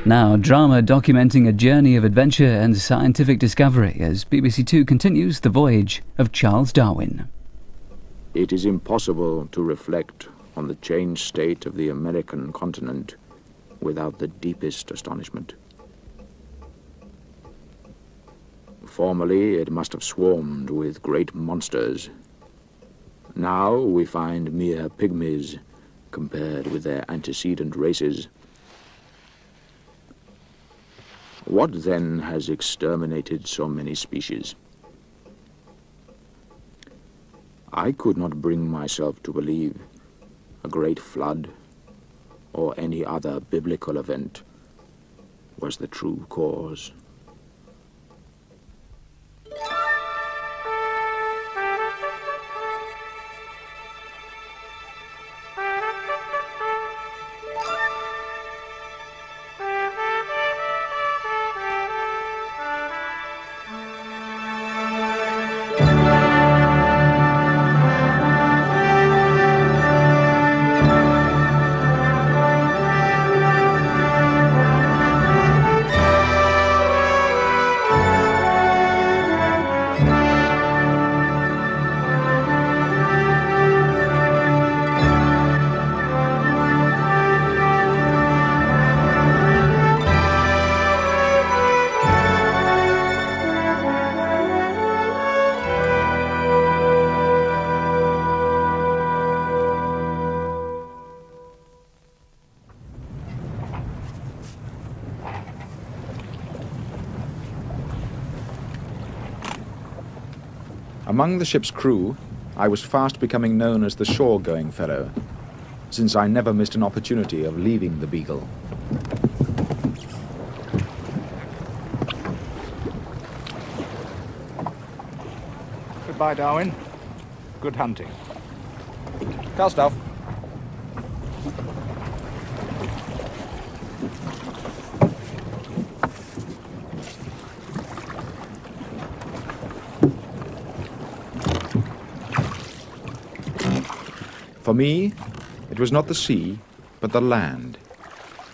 Now, drama documenting a journey of adventure and scientific discovery as BBC Two continues the voyage of Charles Darwin. It is impossible to reflect on the changed state of the American continent without the deepest astonishment. Formerly, it must have swarmed with great monsters. Now we find mere pygmies compared with their antecedent races. What then has exterminated so many species? I could not bring myself to believe a great flood or any other biblical event was the true cause. Among the ship's crew, I was fast becoming known as the shore-going fellow, since I never missed an opportunity of leaving the Beagle. Goodbye, Darwin. Good hunting. Cast off. For me, it was not the sea, but the land,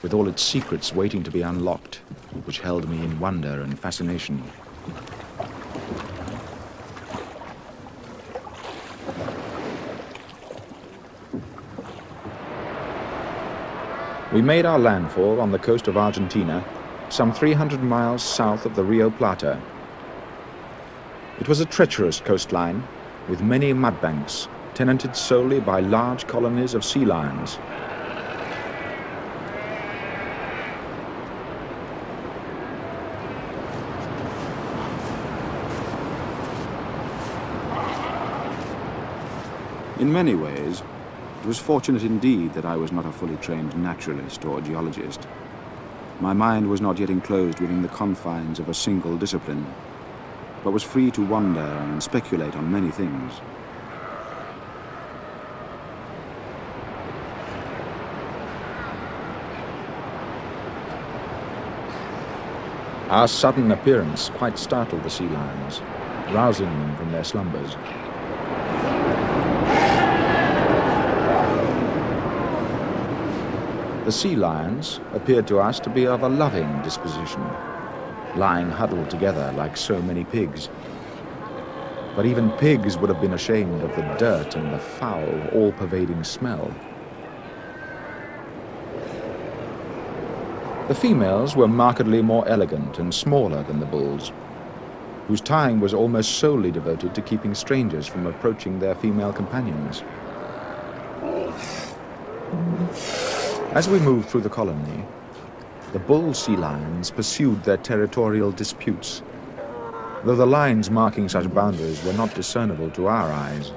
with all its secrets waiting to be unlocked, which held me in wonder and fascination. We made our landfall on the coast of Argentina, some 300 miles south of the Rio Plata. It was a treacherous coastline, with many mudbanks, tenanted solely by large colonies of sea lions. In many ways, it was fortunate indeed that I was not a fully trained naturalist or geologist. My mind was not yet enclosed within the confines of a single discipline, but was free to wander and speculate on many things. Our sudden appearance quite startled the sea lions, rousing them from their slumbers. The sea lions appeared to us to be of a loving disposition, lying huddled together like so many pigs. But even pigs would have been ashamed of the dirt and the foul, all-pervading smell. The females were markedly more elegant and smaller than the bulls, whose time was almost solely devoted to keeping strangers from approaching their female companions. As we moved through the colony, the bull sea lions pursued their territorial disputes, though the lines marking such boundaries were not discernible to our eyes.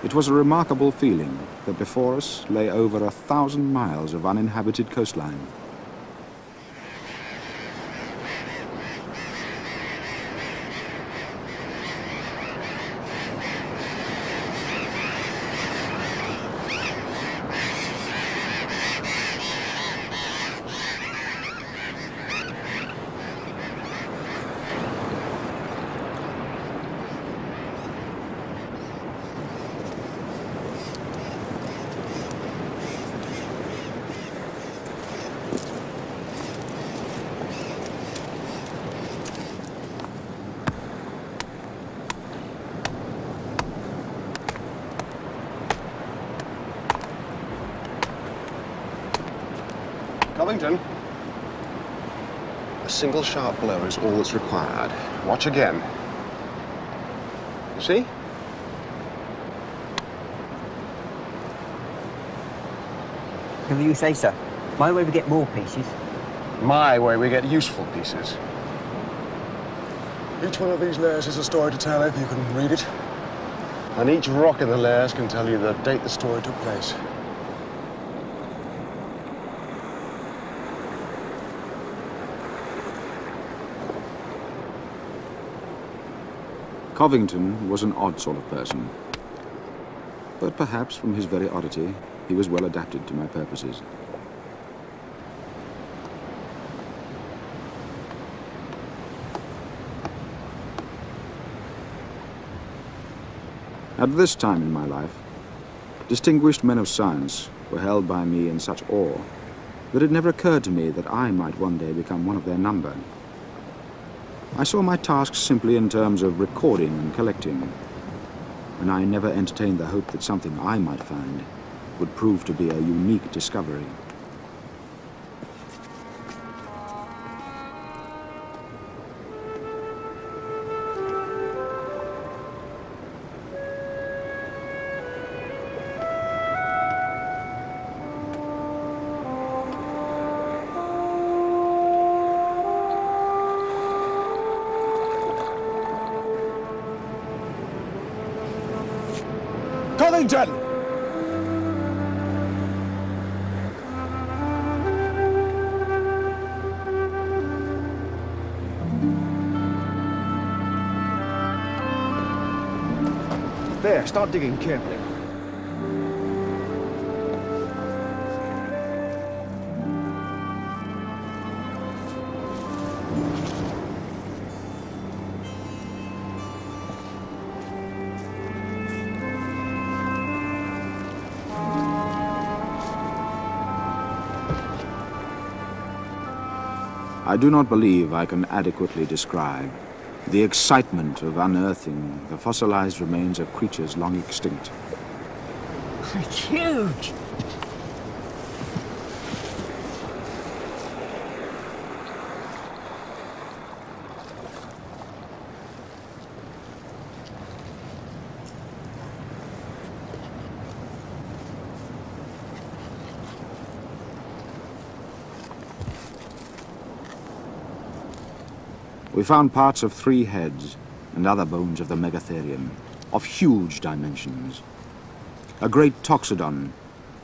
It was a remarkable feeling that before us lay over 1,000 miles of uninhabited coastline. Covington. A single sharp blow is all that's required. Watch again. You see? Whatever you say, sir. My way we get more pieces. My way, we get useful pieces. Each one of these layers is a story to tell if you can read it. And each rock in the layers can tell you the date the story took place. Covington was an odd sort of person, but perhaps from his very oddity, he was well adapted to my purposes. At this time in my life, distinguished men of science were held by me in such awe that it never occurred to me that I might one day become one of their number. I saw my tasks simply in terms of recording and collecting, and I never entertained the hope that something I might find would prove to be a unique discovery. Covington! There, start digging carefully. I do not believe I can adequately describe the excitement of unearthing the fossilized remains of creatures long extinct. It's huge. We found parts of 3 heads and other bones of the megatherium, of huge dimensions. A great toxodon,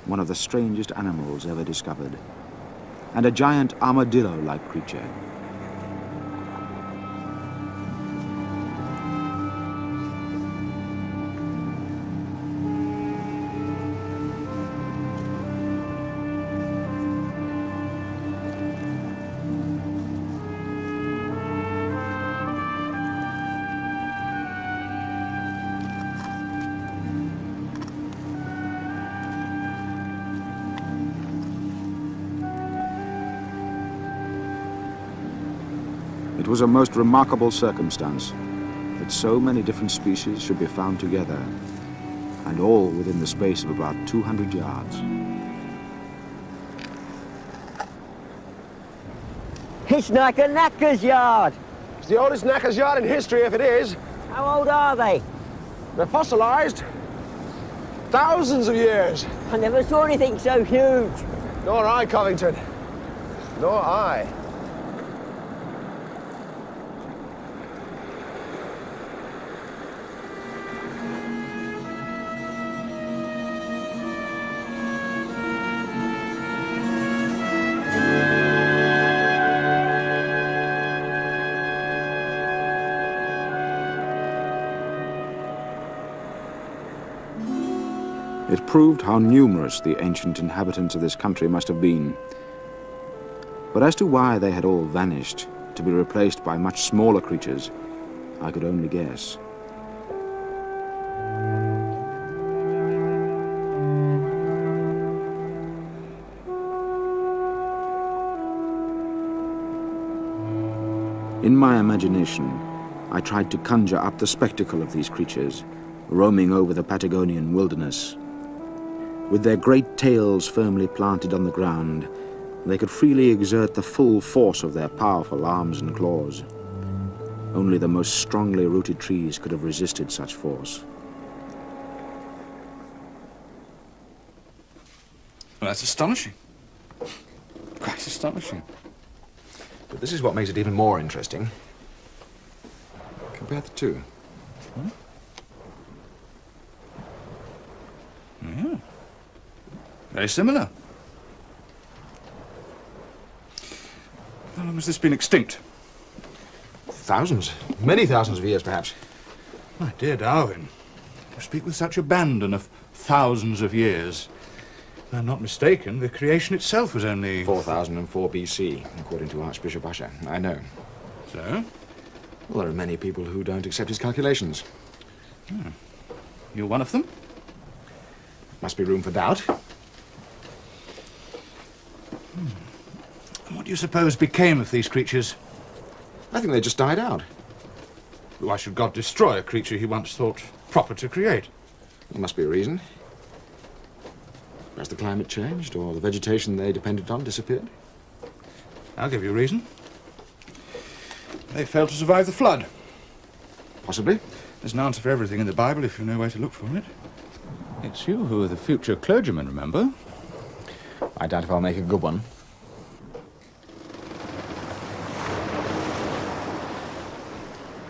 one of the strangest animals ever discovered, and a giant armadillo-like creature. It was a most remarkable circumstance that so many different species should be found together, and all within the space of about 200 yards. It's like a knacker's yard. It's the oldest knacker's yard in history, if it is. How old are they? They're fossilized. Thousands of years. I never saw anything so huge. Nor I, Covington. Nor I. It proved how numerous the ancient inhabitants of this country must have been. But as to why they had all vanished, to be replaced by much smaller creatures, I could only guess. In my imagination, I tried to conjure up the spectacle of these creatures, roaming over the Patagonian wilderness. With their great tails firmly planted on the ground, they could freely exert the full force of their powerful arms and claws. Only the most strongly rooted trees could have resisted such force. Well, that's astonishing. Quite astonishing. But this is what makes it even more interesting. Compare the two. Yeah. Very similar. How long has this been extinct? Thousands. Many thousands of years, perhaps. My dear Darwin, you speak with such abandon of thousands of years. If I'm not mistaken, the creation itself was only... 4004 BC, according to Archbishop Usher. I know. So? Well, there are many people who don't accept his calculations. You're one of them? Must be room for doubt. What do you suppose became of these creatures? I think they just died out. Why should God destroy a creature he once thought proper to create? There must be a reason. Perhaps the climate changed, or the vegetation they depended on disappeared. I'll give you a reason. They failed to survive the flood. Possibly. There's an answer for everything in the Bible if you know where to look for it. It's you who are the future clergyman, remember? I doubt if I'll make a good one.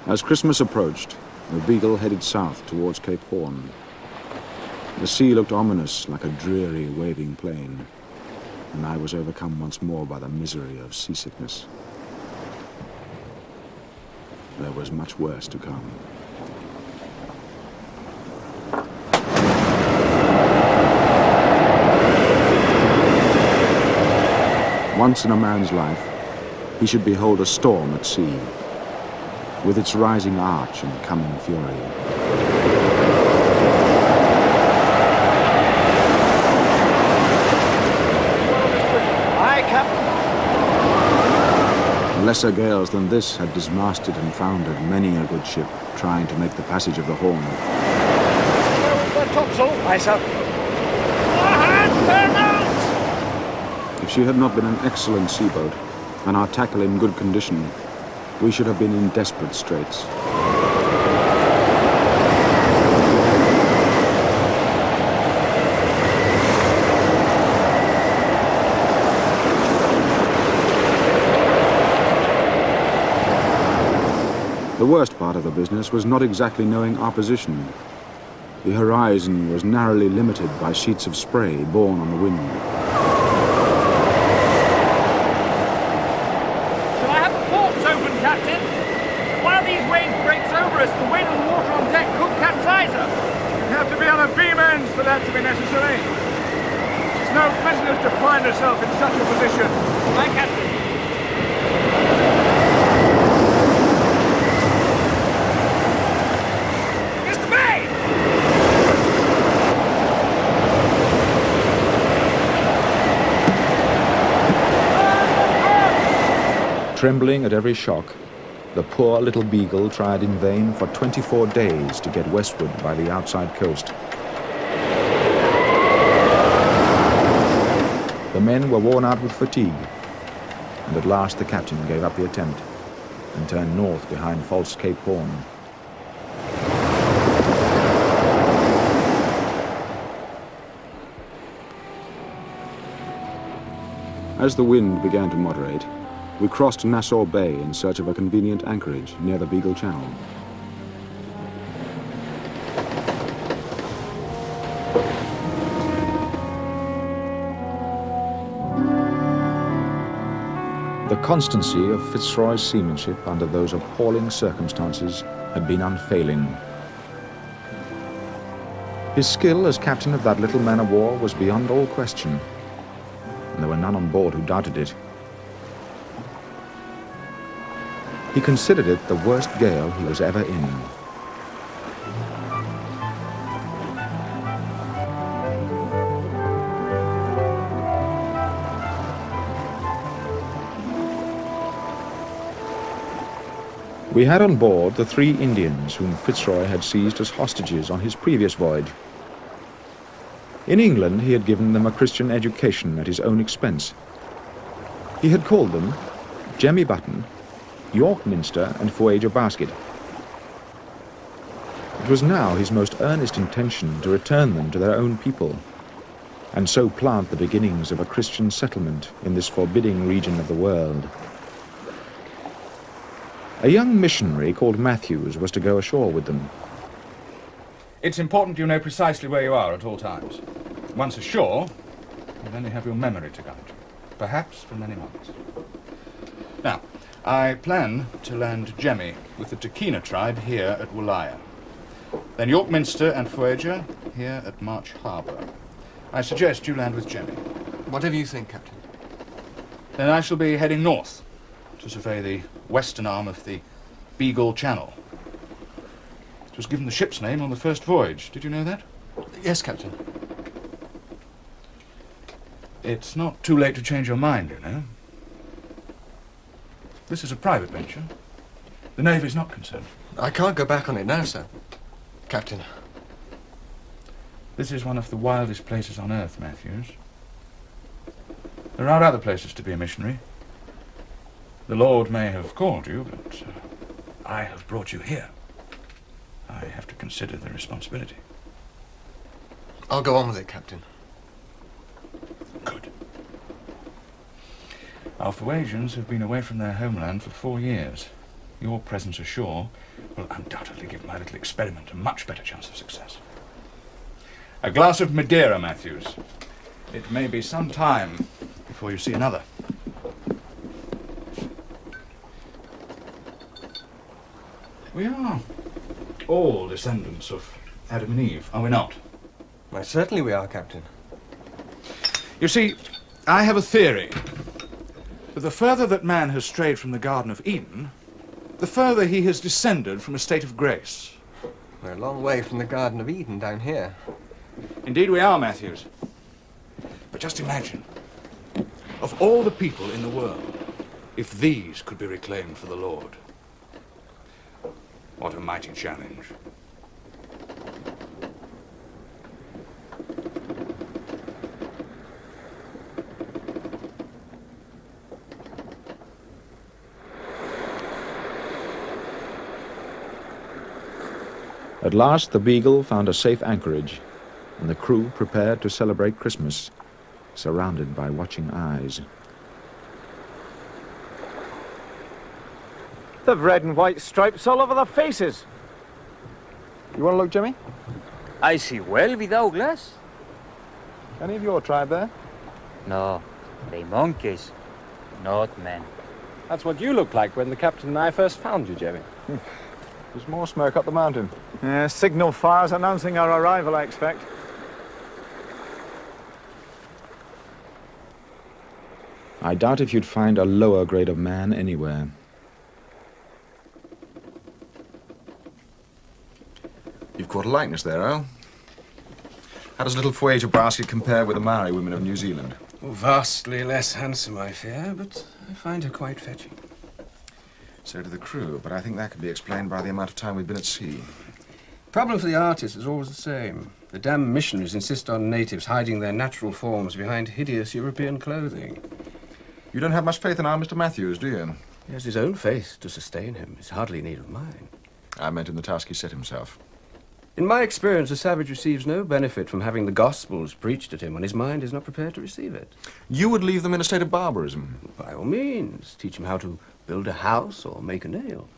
As Christmas approached, the Beagle headed south towards Cape Horn. The sea looked ominous, like a dreary, waving plain, and I was overcome once more by the misery of seasickness. There was much worse to come. Once in a man's life, he should behold a storm at sea, with its rising arch and coming fury. Aye, Captain. Lesser gales than this had dismasted and foundered many a good ship trying to make the passage of the Horn. The topsail. Aye, sir. If she had not been an excellent seaboat, and our tackle in good condition, we should have been in desperate straits. The worst part of the business was not exactly knowing our position. The horizon was narrowly limited by sheets of spray borne on the wind. Shall I have the ports open, Captain? One of these waves breaks over us. The weight of the water on deck could capsize us. You have to be on a beam ends for that to be necessary. It's no business to find herself in such a position. Aye, Captain. Trembling at every shock, the poor little Beagle tried in vain for 24 days to get westward by the outside coast. The men were worn out with fatigue, and at last the captain gave up the attempt and turned north behind false Cape Horn. As the wind began to moderate, we crossed Nassau Bay in search of a convenient anchorage near the Beagle Channel. The constancy of Fitzroy's seamanship under those appalling circumstances had been unfailing. His skill as captain of that little man-of-war was beyond all question, and there were none on board who doubted it. He considered it the worst gale he was ever in. We had on board the 3 Indians whom Fitzroy had seized as hostages on his previous voyage. In England, he had given them a Christian education at his own expense. He had called them Jemmy Button, York Minster, and Voyage Basket. It was now his most earnest intention to return them to their own people, and so plant the beginnings of a Christian settlement in this forbidding region of the world. A young missionary called Matthews was to go ashore with them. It's important you know precisely where you are at all times. Once ashore, you'll only have your memory to guide you, perhaps for many months. Now, I plan to land Jemmy with the Takina tribe here at Woolaya. Then York Minster and Voyager here at March Harbour. I suggest you land with Jemmy. Whatever you think, Captain. Then I shall be heading north to survey the western arm of the Beagle Channel. It was given the ship's name on the first voyage. Did you know that? Yes, Captain. It's not too late to change your mind, you know. This is a private venture. The Navy's not concerned. I can't go back on it now, sir. Captain. This is one of the wildest places on Earth, Matthews. There are other places to be a missionary. The Lord may have called you, but I have brought you here. I have to consider the responsibility. I'll go on with it, Captain. Good. Our Fuegians have been away from their homeland for 4 years. Your presence ashore will undoubtedly give my little experiment a much better chance of success. A glass of Madeira, Matthews. It may be some time before you see another. We are all descendants of Adam and Eve, are we not? Why, certainly we are, Captain. You see, I have a theory that the further that man has strayed from the Garden of Eden, the further he has descended from a state of grace. We're a long way from the Garden of Eden down here. Indeed we are, Matthews. But just imagine, of all the people in the world, if these could be reclaimed for the Lord. What a mighty challenge. At last the Beagle found a safe anchorage, and the crew prepared to celebrate Christmas, surrounded by watching eyes. They've red and white stripes all over their faces. You want to look, Jimmy? I see well without glass. Any of your tribe there? No, they monkeys, not men. That's what you looked like when the captain and I first found you, Jimmy. There's more smoke up the mountain. Signal fires announcing our arrival, I expect. I doubt if you'd find a lower grade of man anywhere. You've caught a likeness there, Earl. How does little Voyage Basket compare with the Maori women of New Zealand? Oh, vastly less handsome, I fear, but I find her quite fetching. So do the crew, but I think that can be explained by the amount of time we've been at sea. Problem for the artist is always the same. The damn missionaries insist on natives hiding their natural forms behind hideous European clothing. You don't have much faith in our Mr. Matthews, do you? He has his own faith to sustain him. It's hardly need of mine. I meant in the task he set himself. In my experience, a savage receives no benefit from having the Gospels preached at him when his mind is not prepared to receive it. You would leave them in a state of barbarism? By all means. Teach him how to build a house or make a nail.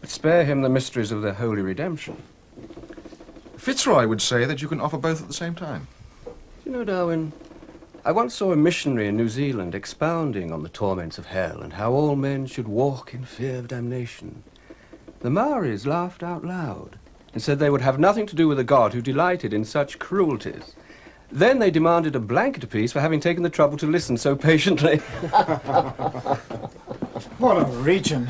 But spare him the mysteries of the holy redemption. Fitzroy would say that you can offer both at the same time. You know, Darwin, I once saw a missionary in New Zealand expounding on the torments of hell and how all men should walk in fear of damnation. The Maoris laughed out loud. and said they would have nothing to do with a god who delighted in such cruelties. Then they demanded a blanket apiece for having taken the trouble to listen so patiently. What a region.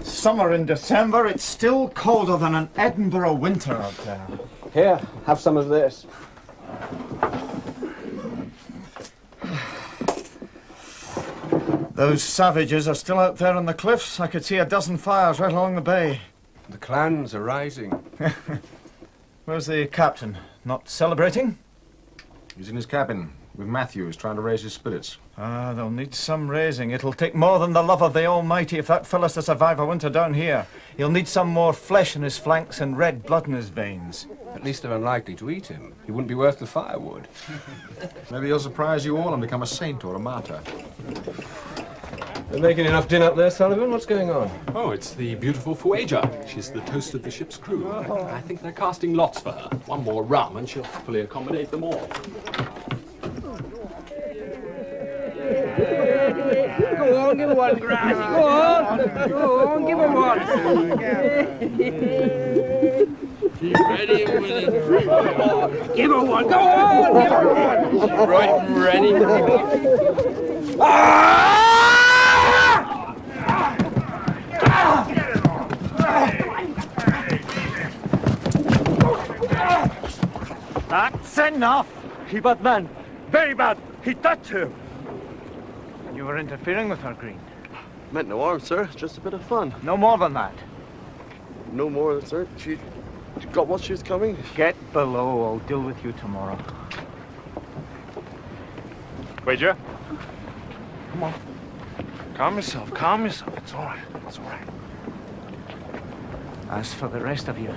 Summer in December, it's still colder than an Edinburgh winter out there. Here, have some of this. Those savages are still out there on the cliffs. I could see a dozen fires right along the bay. The clans are rising. Where's the captain? Not celebrating? He's in his cabin with Matthews, trying to raise his spirits. Ah, they'll need some raising. It'll take more than the love of the Almighty if that fella's to survive a winter down here. He'll need some more flesh in his flanks and red blood in his veins. At least they're unlikely to eat him. He wouldn't be worth the firewood. Maybe he'll surprise you all and become a saint or a martyr. They're making enough din up there, Sullivan. What's going on? Oh, it's the beautiful Voyager. She's the toast of the ship's crew. I think they're casting lots for her. One more rum and she'll happily accommodate them all. Go on, give her one, Grass. Go on. Go on, give her one. She's ready and willing. Give her one. Go on, give her one. She's right and ready. That's enough! He bad man. Very bad. He touched her. You were interfering with her, Green. Meant no harm, sir. Just a bit of fun. No more than that. No more, sir. She got what she was coming. Get below. I'll deal with you tomorrow. Wager. Come on. Calm yourself. Calm yourself. It's all right. It's all right. As for the rest of you,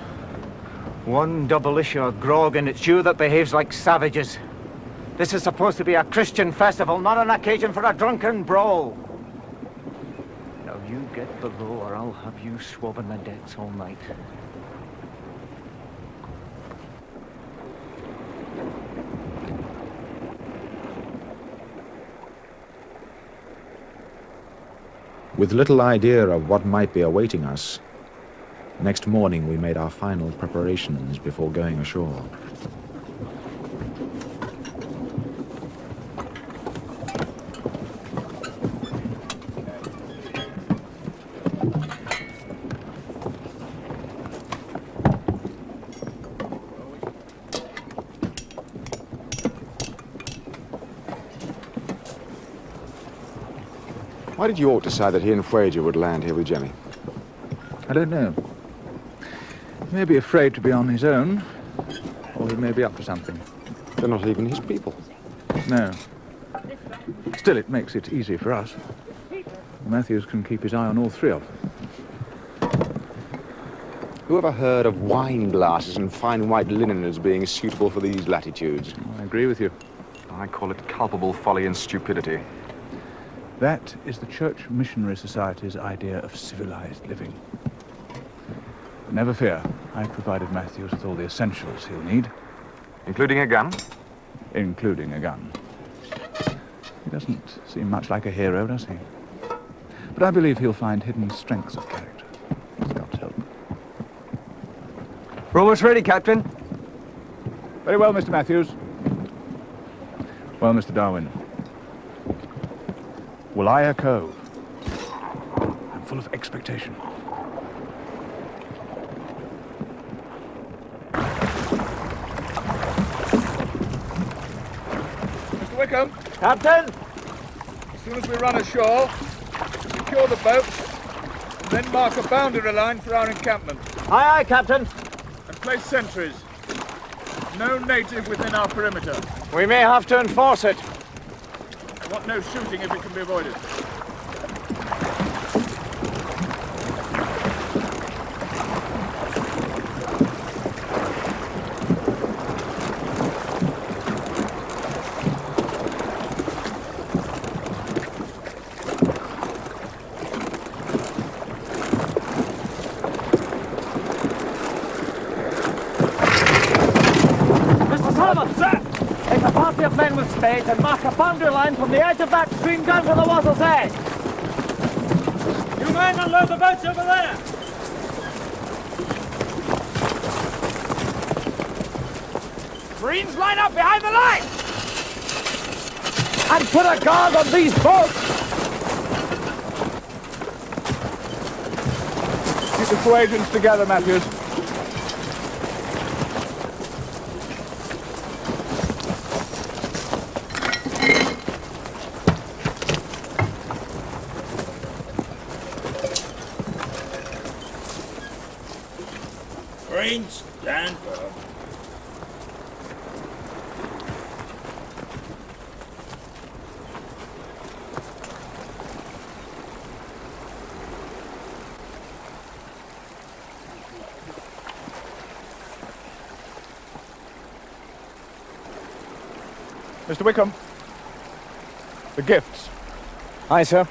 one double issue of grog, and it's you that behaves like savages. This is supposed to be a Christian festival, not an occasion for a drunken brawl. Now you get below, or I'll have you swabbing the decks all night. With little idea of what might be awaiting us, next morning we made our final preparations before going ashore. Why did you all decide that he and Voyager would land here with Jenny? I don't know. He may be afraid to be on his own, or he may be up to something. They're not even his people. No. Still, it makes it easy for us. Matthews can keep his eye on all three of them. Who ever heard of wine glasses and fine white linen as being suitable for these latitudes? I agree with you. I call it culpable folly and stupidity. That is the Church Missionary Society's idea of civilized living. Never fear, I've provided Matthews with all the essentials he'll need. Including a gun? Including a gun. He doesn't seem much like a hero, does he? But I believe he'll find hidden strengths of character. With God's help. We're almost ready, Captain. Very well, Mr. Matthews. Well, Mr. Darwin. Walaya Cove. I'm full of expectation. Mr. Wickham, Captain! as soon as we run ashore, secure the boats, and then mark a boundary line for our encampment. Aye, aye, Captain. And place sentries. No native within our perimeter. We may have to enforce it. I want no shooting if it can be avoided. Take a party of men with spades and mark a boundary line from the edge of that stream down to the water's edge. You men unload the boats over there. Marines, line up behind the line! And put a guard on these boats! Keep the two agents together, Matthews. Marines, stand firm. Mr. Wickham, the gifts. Aye, sir.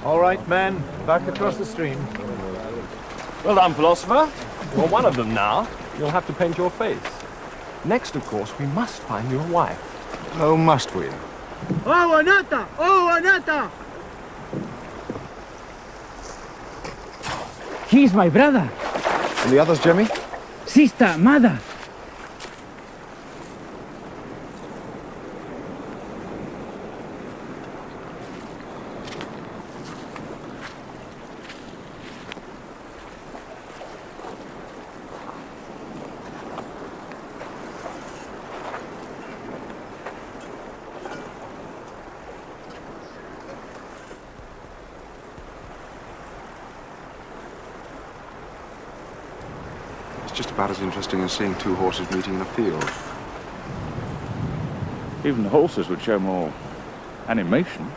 All right, men, back across the stream. Well done, philosopher. You're one of them now. You'll have to paint your face. Next, of course, we must find you a wife. Oh, must we? Oh, Anata! Oh, Anata! He's my brother. And the others, Jimmy? Sister, mother. Just about as interesting as seeing two horses meeting in a field. Even the horses would show more animation.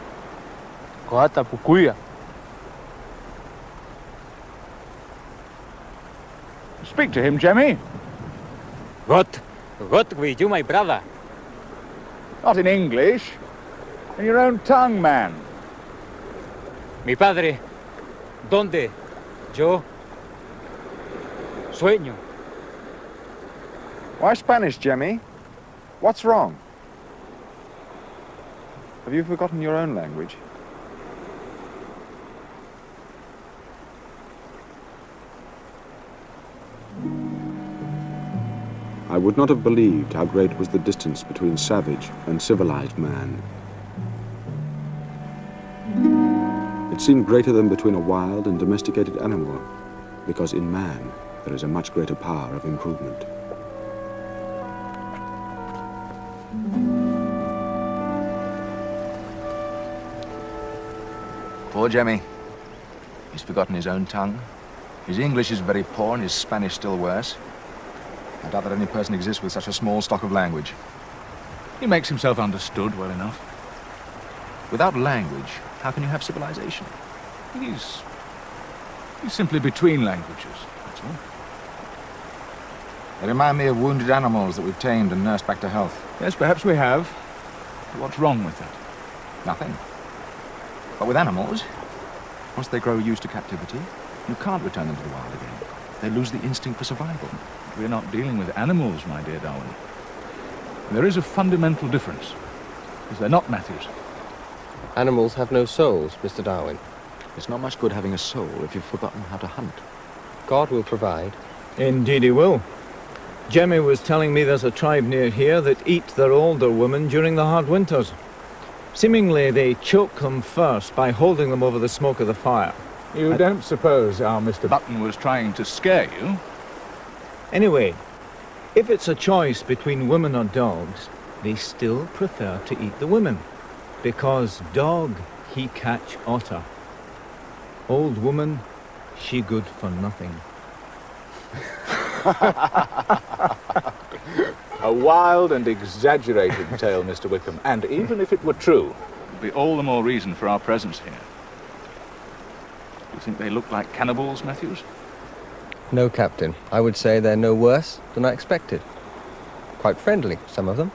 Coata pukuya. Speak to him, Jemmy. What with you, my brother? Not in English. In your own tongue, man. Mi padre. ¿Dónde? Yo. Sueño. Why Spanish, Jemmy? What's wrong? Have you forgotten your own language? I would not have believed how great was the distance between savage and civilized man. It seemed greater than between a wild and domesticated animal, because in man there is a much greater power of improvement. Poor Jemmy. He's forgotten his own tongue. His English is very poor and his Spanish still worse. I doubt that any person exists with such a small stock of language. He makes himself understood well enough. Without language, how can you have civilization? He's simply between languages, that's all. They remind me of wounded animals that we've tamed and nursed back to health. Yes, perhaps we have. But what's wrong with that? Nothing. But with animals, once they grow used to captivity, you can't return them to the wild again. They lose the instinct for survival. We're not dealing with animals, my dear Darwin. There is a fundamental difference. Is there not, Matthews? Animals have no souls, Mr. Darwin. It's not much good having a soul if you've forgotten how to hunt. God will provide. Indeed he will. Jemmy was telling me there's a tribe near here that eat their older women during the hard winters. Seemingly they choke them first by holding them over the smoke of the fire. You don't suppose our Mr. Button was trying to scare you? Anyway, if it's a choice between women or dogs, they still prefer to eat the women. Because dog, he catch otter. Old woman, she good for nothing. A wild and exaggerated tale, Mr. Wickham, and even if it were true, it would be all the more reason for our presence here. Do you think they look like cannibals, Matthews? No, Captain. I would say they're no worse than I expected. Quite friendly, some of them.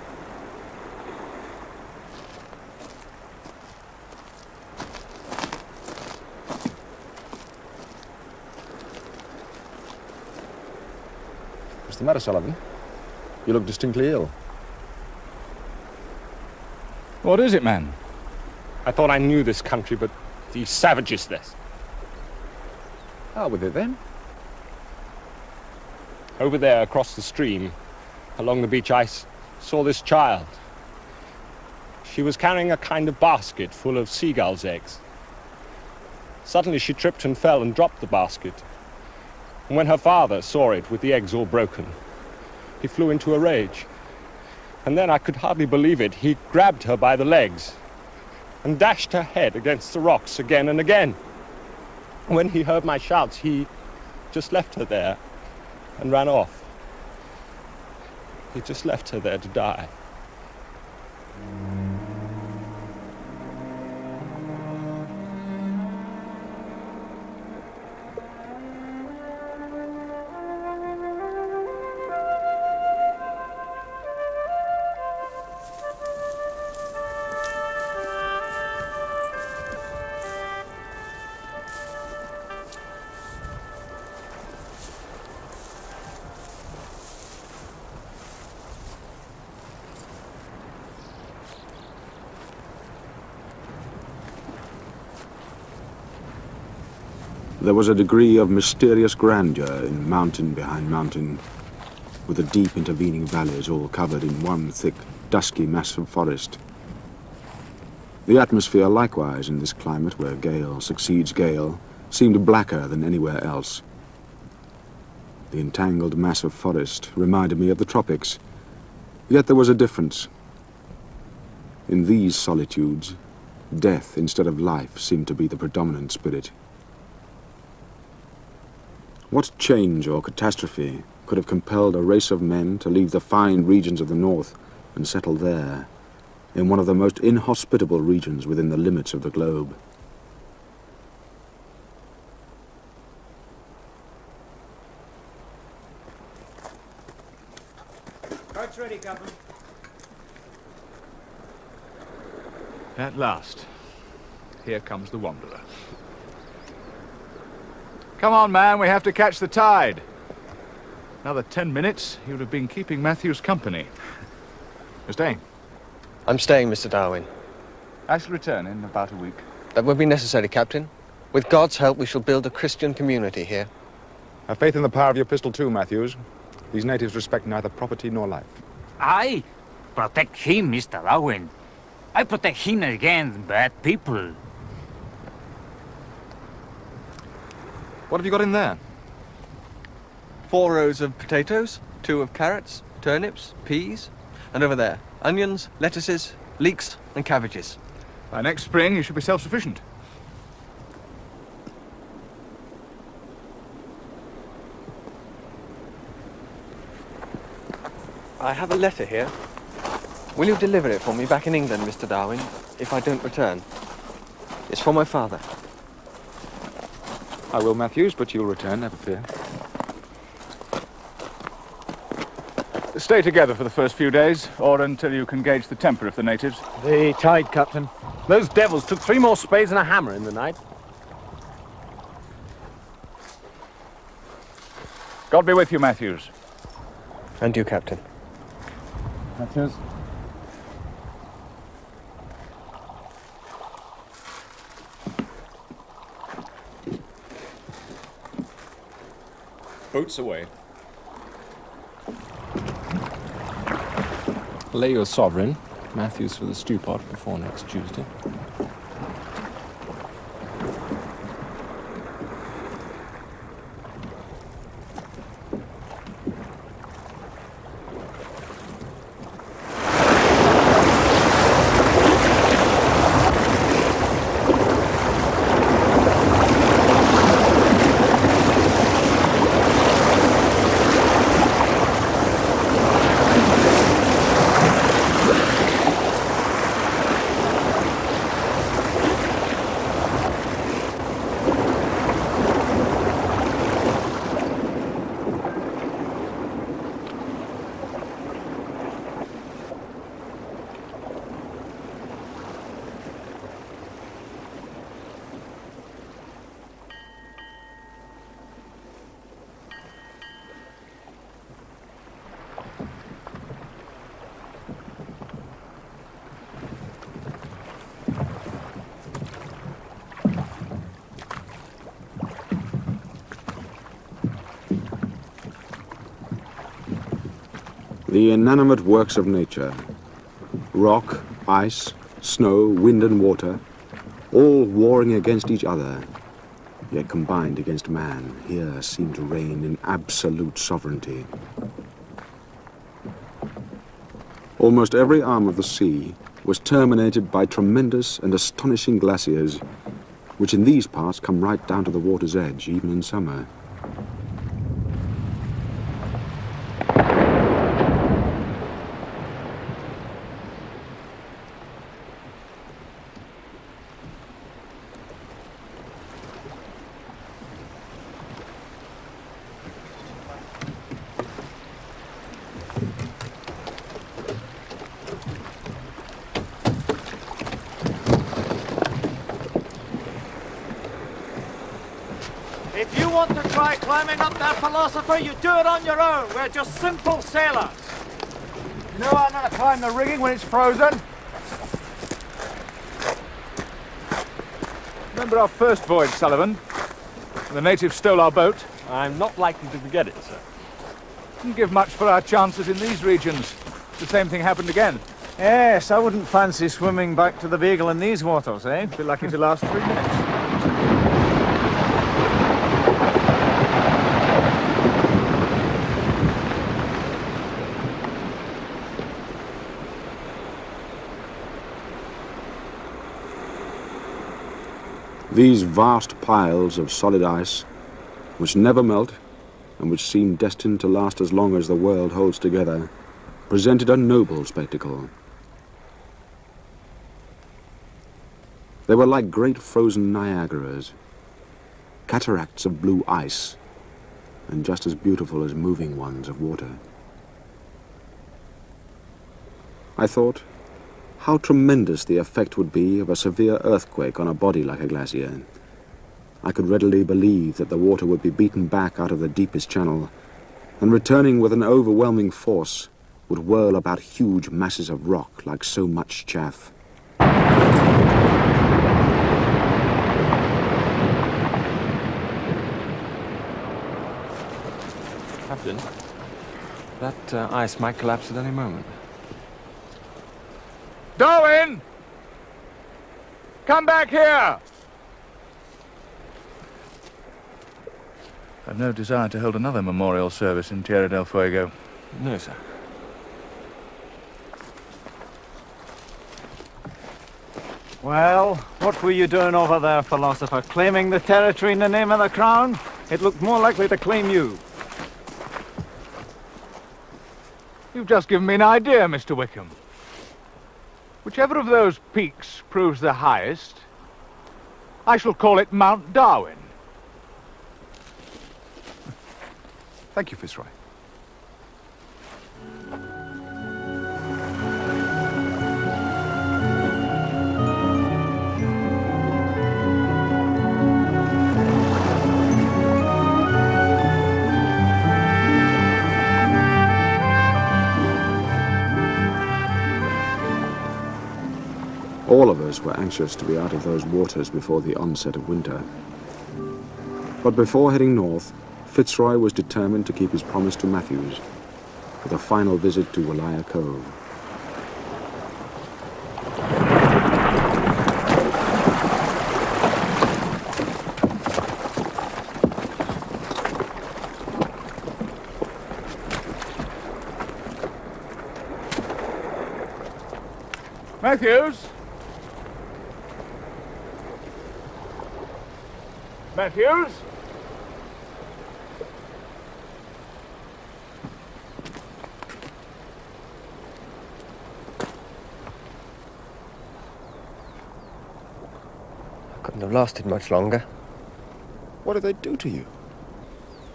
What's the matter, Sullivan? You look distinctly ill. What is it, man? I thought I knew this country, but these savages this. How with it then? Over there, across the stream, along the beach, I saw this child. She was carrying a kind of basket full of seagulls' eggs. Suddenly she tripped and fell and dropped the basket. And when her father saw it with the eggs all broken, he flew into a rage. And then I could hardly believe it. He grabbed her by the legs and dashed her head against the rocks again and again. When he heard my shouts, he just left her there and ran off. He just left her there to die. There was a degree of mysterious grandeur in mountain behind mountain, with the deep intervening valleys all covered in one thick, dusky mass of forest. The atmosphere likewise in this climate where gale succeeds gale seemed blacker than anywhere else. The entangled mass of forest reminded me of the tropics, yet there was a difference. In these solitudes, death instead of life seemed to be the predominant spirit. What change or catastrophe could have compelled a race of men to leave the fine regions of the north and settle there, in one of the most inhospitable regions within the limits of the globe? Cart's ready, Captain. At last. Here comes the wanderer. Come on, man, we have to catch the tide. Another 10 minutes, he would have been keeping Matthews company. You're staying? I'm staying, Mr. Darwin. I shall return in about a week. That will be necessary, Captain. With God's help, we shall build a Christian community here. Have faith in the power of your pistol too, Matthews. These natives respect neither property nor life. I protect him, Mr. Darwin. I protect him against bad people. What have you got in there? 4 rows of potatoes, 2 of carrots, turnips, peas, and over there, onions, lettuces, leeks, and cabbages. By next spring, you should be self-sufficient. I have a letter here. Will you deliver it for me back in England, Mr. Darwin? if I don't return. It's for my father. I will, Matthews, but you'll return, never fear. Stay together for the first few days, or until you can gauge the temper of the natives. The tide, Captain. Those devils took 3 more spades and a hammer in the night. God be with you, Matthews. And you, Captain. Matthews. Boats away. Lay your sovereign, Matthews, for the stew pot before next Tuesday. The inanimate works of nature, rock, ice, snow, wind and water, all warring against each other, yet combined against man, here seem to reign in absolute sovereignty. Almost every arm of the sea was terminated by tremendous and astonishing glaciers, which in these parts come right down to the water's edge, even in summer. If you want to try climbing up that philosopher, you do it on your own. We're just simple sailors. You know I'm not to climb the rigging when it's frozen. Remember our first voyage, Sullivan? When the natives stole our boat? I'm not likely to forget it, sir. Didn't give much for our chances in these regions. The same thing happened again. Yes, I wouldn't fancy swimming back to the Beagle in these waters, eh? Be lucky to last 3 minutes. These vast piles of solid ice, which never melt and which seem destined to last as long as the world holds together, presented a noble spectacle. They were like great frozen Niagaras, cataracts of blue ice, and just as beautiful as moving ones of water. I thought, how tremendous the effect would be of a severe earthquake on a body like a glacier. I could readily believe that the water would be beaten back out of the deepest channel, and returning with an overwhelming force, would whirl about huge masses of rock like so much chaff. Captain, that ice might collapse at any moment. Darwin! Come back here! I've no desire to hold another memorial service in Tierra del Fuego. No, sir. Well, what were you doing over there, philosopher? Claiming the territory in the name of the crown? It looked more likely to claim you. You've just given me an idea, Mr. Wickham. Whichever of those peaks proves the highest, I shall call it Mount Darwin. Thank you, Fitzroy. All of us were anxious to be out of those waters before the onset of winter. But before heading north, Fitzroy was determined to keep his promise to Matthews with a final visit to Walaya Cove. Matthews? Matthews? I couldn't have lasted much longer. What did they do to you?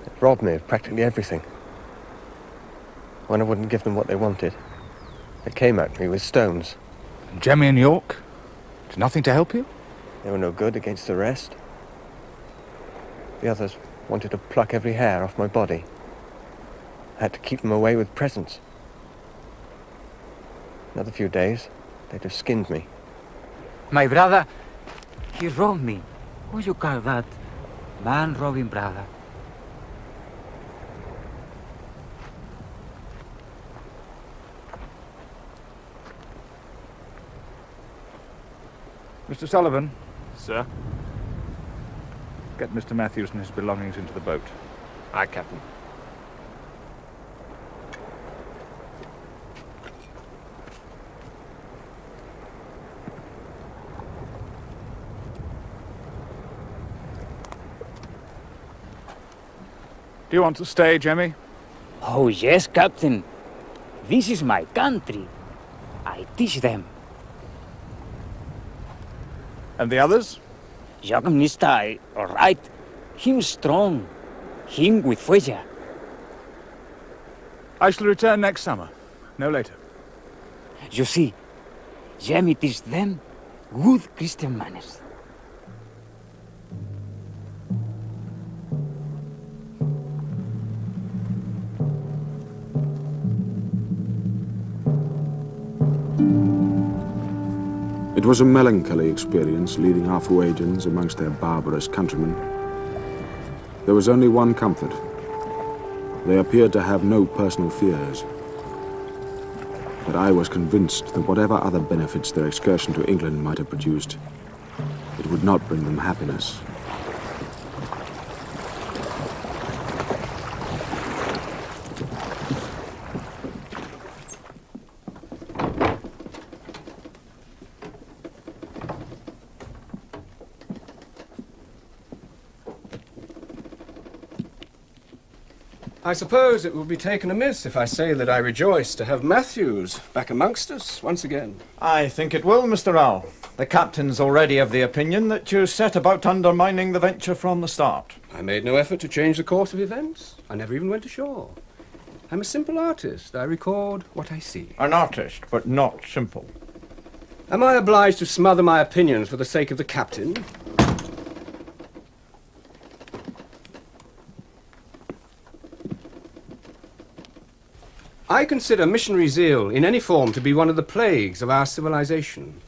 They robbed me of practically everything. When I wouldn't give them what they wanted, they came at me with stones. Jemmy and York? Did nothing to help you? They were no good against the rest. The others wanted to pluck every hair off my body. I had to keep them away with presents. Another few days, they'd have skinned me. My brother, he robbed me. What you call that? Man robbing brother. Mr. Sullivan? Sir? Get Mr. Matthews and his belongings into the boat. Aye, Captain. Do you want to stay, Jemmy? Oh, yes, Captain. This is my country. I teach them. And the others? Jacob needs tie, all right. Him strong. Him with Voyage. I shall return next summer, no later. You see, Jamie teach them good Christian manners. It was a melancholy experience leading our Fuegians amongst their barbarous countrymen. There was only one comfort. They appeared to have no personal fears. But I was convinced that whatever other benefits their excursion to England might have produced, it would not bring them happiness. I suppose it will be taken amiss if I say that I rejoice to have Matthews back amongst us once again. I think it will, Mr. Rowell. The captain's already of the opinion that you set about undermining the venture from the start. I made no effort to change the course of events. I never even went ashore. I'm a simple artist. I record what I see. An artist, but not simple. Am I obliged to smother my opinions for the sake of the captain? I consider missionary zeal in any form to be one of the plagues of our civilization.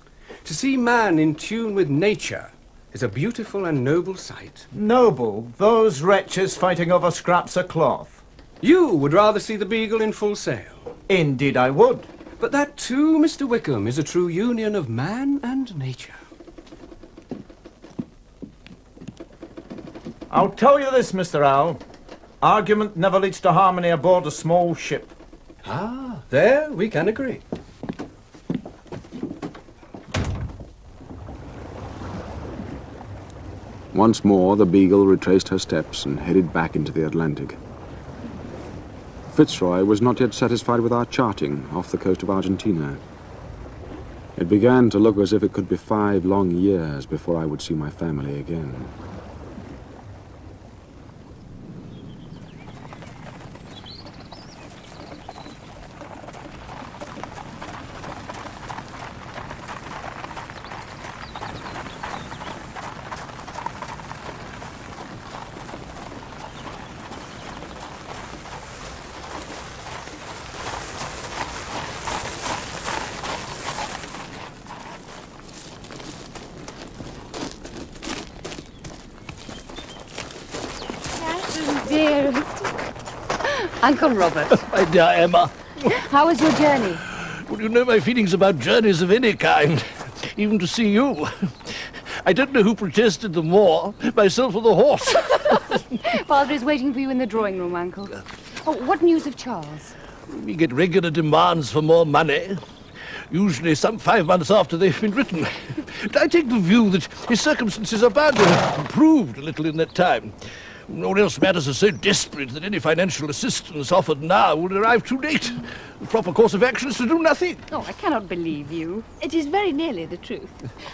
To see man in tune with nature is a beautiful and noble sight. Noble? Those wretches fighting over scraps of cloth. You would rather see the Beagle in full sail. Indeed I would. But that too, Mr. Wickham, is a true union of man and nature. I'll tell you this, Mr. Rowell. Argument never leads to harmony aboard a small ship. Ah, there we can agree. Once more, the Beagle retraced her steps and headed back into the Atlantic. Fitzroy was not yet satisfied with our charting off the coast of Argentina. It began to look as if it could be 5 long years before I would see my family again. Dearest. Uncle Robert. My dear Emma. How was your journey? Well, you know my feelings about journeys of any kind, even to see you. I don't know who protested the more, myself or the horse. Father is waiting for you in the drawing room, Uncle. Oh, what news of Charles? We get regular demands for more money, usually some 5 months after they've been written. But I take the view that his circumstances are bound to have improved a little in that time. All else matters are so desperate that any financial assistance offered now would arrive too late. The proper course of action is to do nothing. Oh, I cannot believe you. It is very nearly the truth.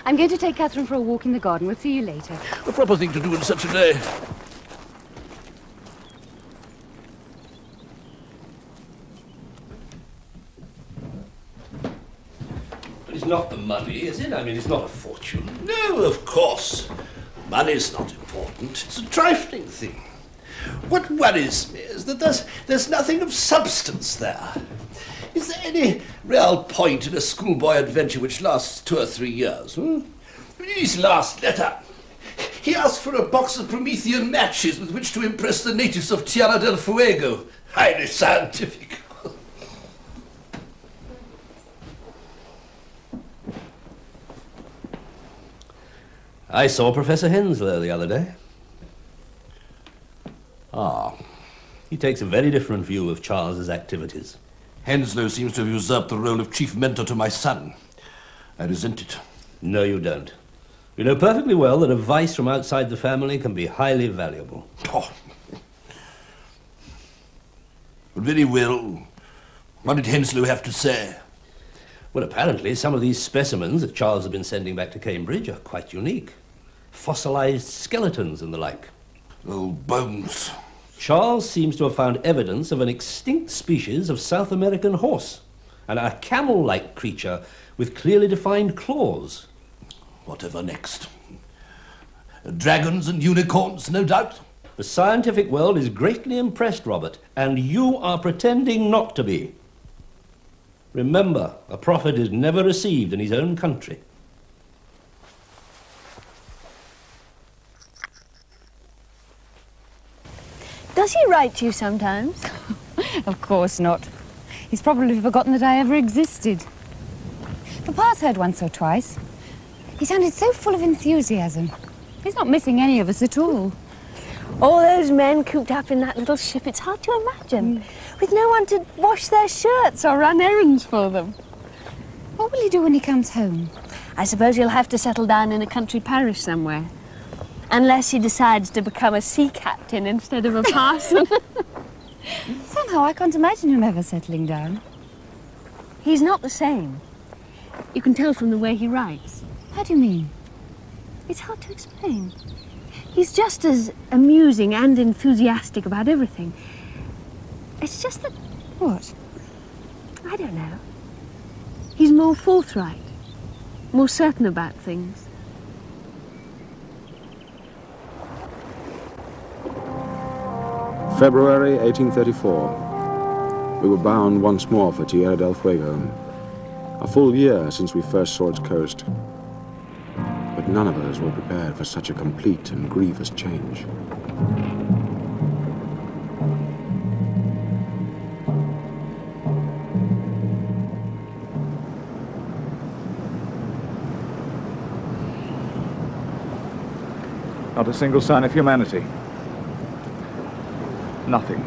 I'm going to take Catherine for a walk in the garden. We'll see you later. The proper thing to do in such a day. But it's not the money, is it? I mean, it's not a fortune. No, of course. Money's not important. It's a trifling thing. What worries me is that there's nothing of substance there. Is there any real point in a schoolboy adventure which lasts 2 or 3 years? His last letter. He asked for a box of Promethean matches with which to impress the natives of Tierra del Fuego. Highly scientific. I saw Professor Henslow the other day. He takes a very different view of Charles's activities. Henslow seems to have usurped the role of chief mentor to my son. I resent it. No, you don't. You know perfectly well that advice from outside the family can be highly valuable. Oh. Very well. What did Henslow have to say? Well, apparently some of these specimens that Charles has been sending back to Cambridge are quite unique. Fossilized skeletons and the like. Oh, bones. Charles seems to have found evidence of an extinct species of South American horse, and a camel-like creature with clearly defined claws. Whatever next? Dragons and unicorns, no doubt. The scientific world is greatly impressed, Robert, and you are pretending not to be. Remember, a prophet is never received in his own country. Does he write to you sometimes? Of course not. He's probably forgotten that I ever existed. Papa's heard once or twice. He sounded so full of enthusiasm. He's not missing any of us at all. All those men cooped up in that little ship, it's hard to imagine. With no one to wash their shirts or run errands for them. What will he do when he comes home? I suppose he'll have to settle down in a country parish somewhere. Unless he decides to become a sea captain instead of a parson. Somehow I can't imagine him ever settling down. He's not the same. You can tell from the way he writes. How do you mean? It's hard to explain. He's just as amusing and enthusiastic about everything. It's just that... What? I don't know. He's more forthright, more certain about things. February 1834. We were bound once more for Tierra del Fuego. A full year since we first saw its coast. But none of us were prepared for such a complete and grievous change. Not a single sign of humanity. Nothing.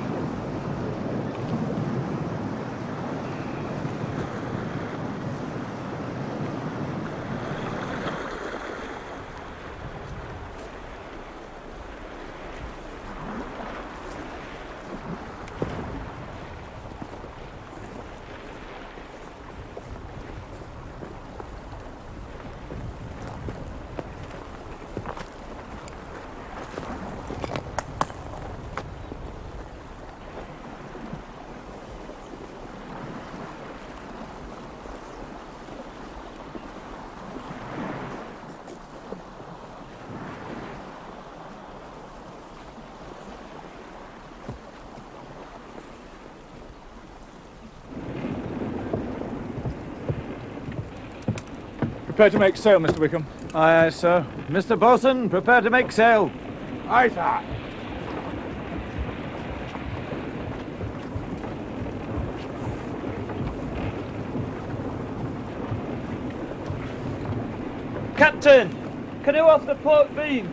Prepare to make sail, Mr. Wickham. Aye, aye, sir. Mr. Bosun, prepare to make sail. Aye, sir. Captain, canoe off the port beam.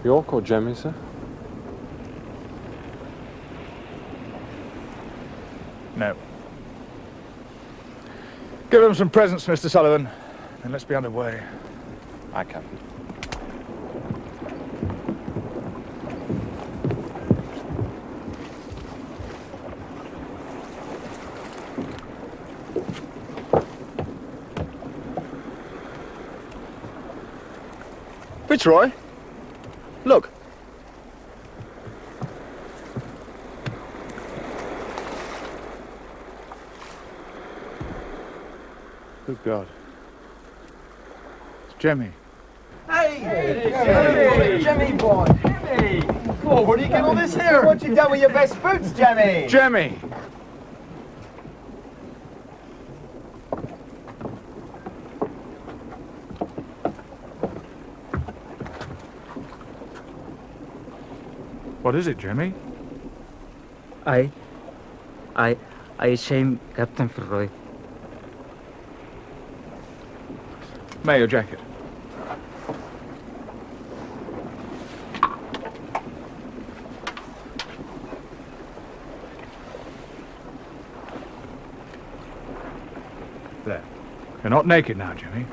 York or Jemmy, sir? No. Give them some presents, Mr. Sullivan, and let's be underway. Aye, Captain. Fitzroy, look. Good God. It's Jemmy. Hey, Jemmy boy. Jemmy. Oh, where do you get all this here? What you done with your best boots, Jemmy? Jemmy! What is it, Jemmy? I shame Captain Fitzroy. May, your jacket. There. You're not naked now, Jimmy.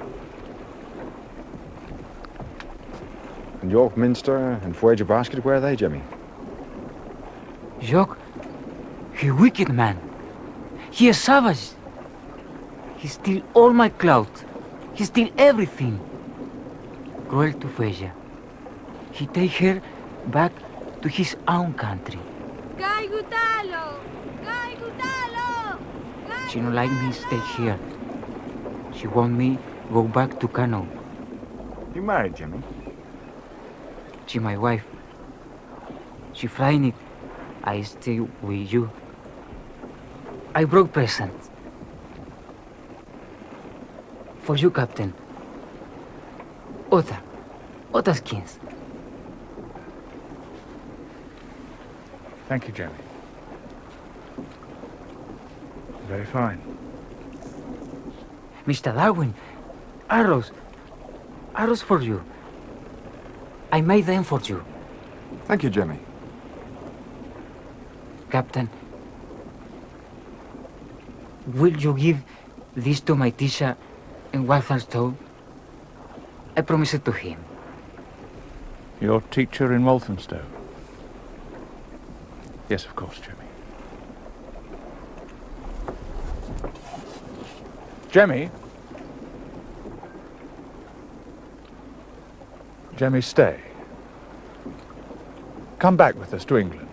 And York Minster and Voyage basket, where are they, Jimmy? York, he wicked man. He is savage. He steal all my clothes. He steal everything. Cruel to Voyage. He take her back to his own country. She don't like me stay here. She want me go back to Kano. You married, Jimmy? She my wife. She flying it. I stay with you. I brought presents. For you, Captain. Other skins. Thank you, Jemmy. Very fine. Mr. Darwin, arrows. Arrows for you. I made them for you. Thank you, Jimmy. Captain, will you give this to my teacher in Walthamstow? I promise it to him. Your teacher in Walthamstow? Yes, of course, Jemmy. Jemmy? Jemmy, stay. Come back with us to England.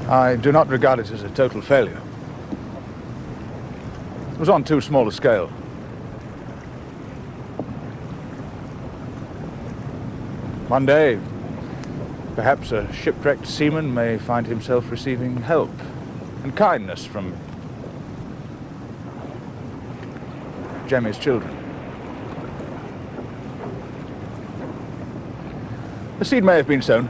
I do not regard it as a total failure. It was on too small a scale. One day, perhaps a shipwrecked seaman may find himself receiving help and kindness from Jemmy's children. The seed may have been sown.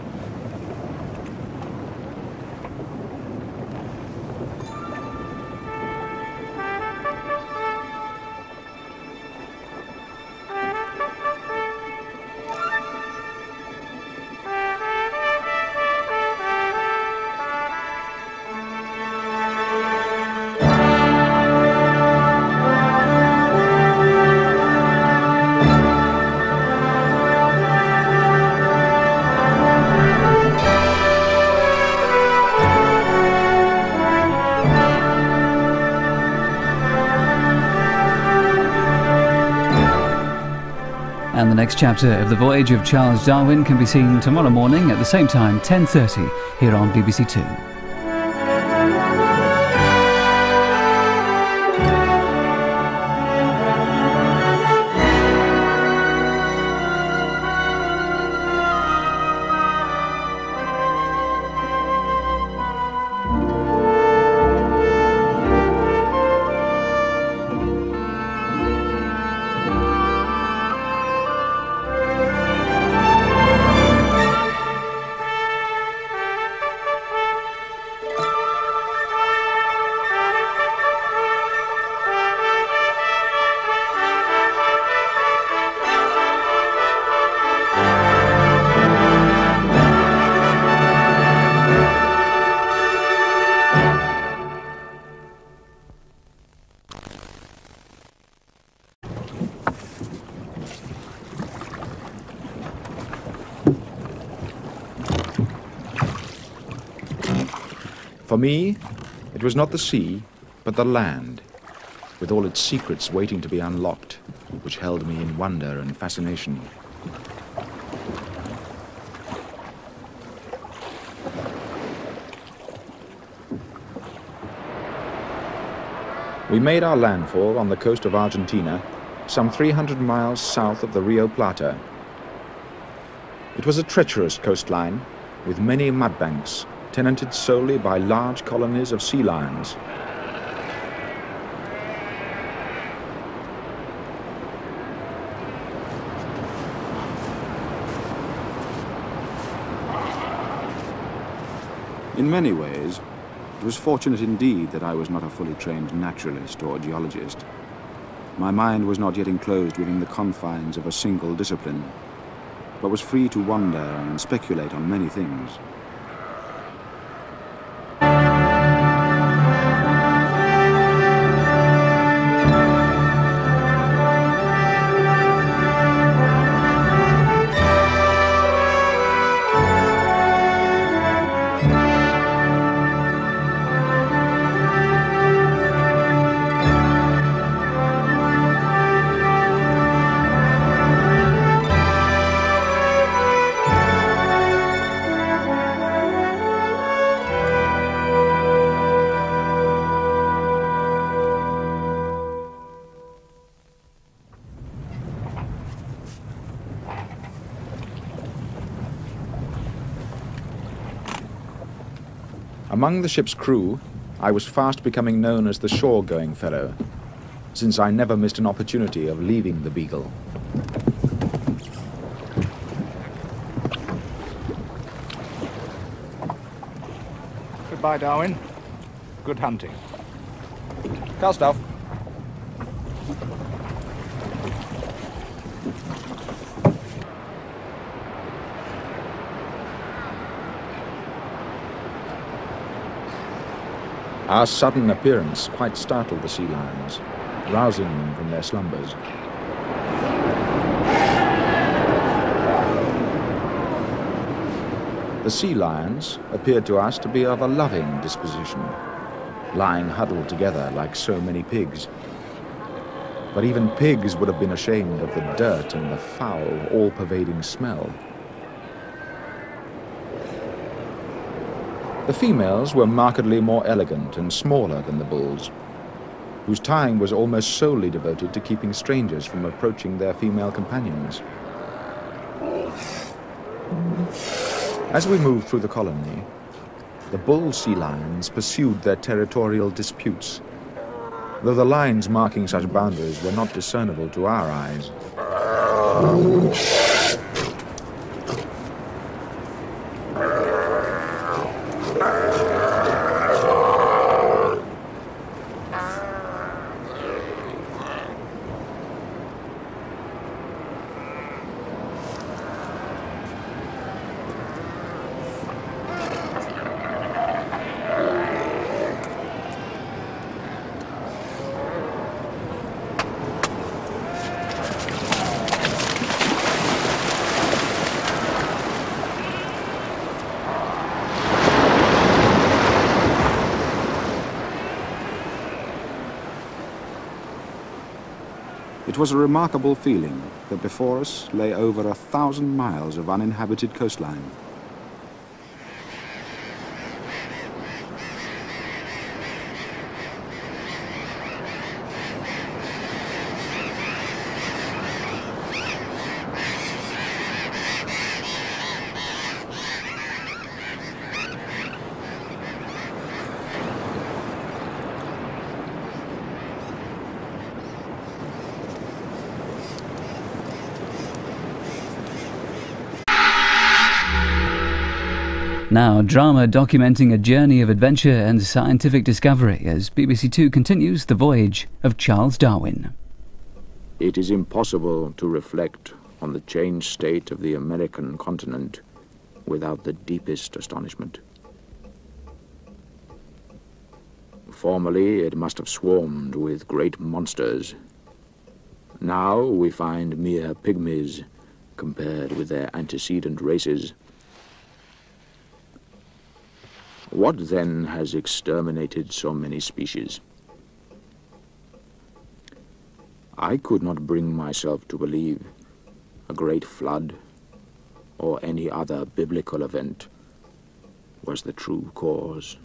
the next chapter of The Voyage of Charles Darwin can be seen tomorrow morning at the same time, 10:30, here on BBC Two. For me, it was not the sea, but the land, with all its secrets waiting to be unlocked, which held me in wonder and fascination. We made our landfall on the coast of Argentina, some 300 miles south of the Rio Plata. It was a treacherous coastline, with many mudbanks, tenanted solely by large colonies of sea lions. In many ways, it was fortunate indeed that I was not a fully trained naturalist or geologist. My mind was not yet enclosed within the confines of a single discipline, but was free to wander and speculate on many things. Among the ship's crew, I was fast becoming known as the shore-going fellow, since I never missed an opportunity of leaving the Beagle. Goodbye, Darwin. Good hunting. Cast off. Our sudden appearance quite startled the sea lions, rousing them from their slumbers. The sea lions appeared to us to be of a loving disposition, lying huddled together like so many pigs. But even pigs would have been ashamed of the dirt and the foul, all-pervading smell. The females were markedly more elegant and smaller than the bulls, whose time was almost solely devoted to keeping strangers from approaching their female companions. As we moved through the colony, the bull sea lions pursued their territorial disputes, though the lines marking such boundaries were not discernible to our eyes. It was a remarkable feeling that before us lay over 1,000 miles of uninhabited coastline. Now, drama documenting a journey of adventure and scientific discovery as BBC Two continues the voyage of Charles Darwin. It is impossible to reflect on the changed state of the American continent without the deepest astonishment. Formerly, it must have swarmed with great monsters. Now we find mere pygmies compared with their antecedent races. What then has exterminated so many species? I could not bring myself to believe a great flood or any other biblical event was the true cause.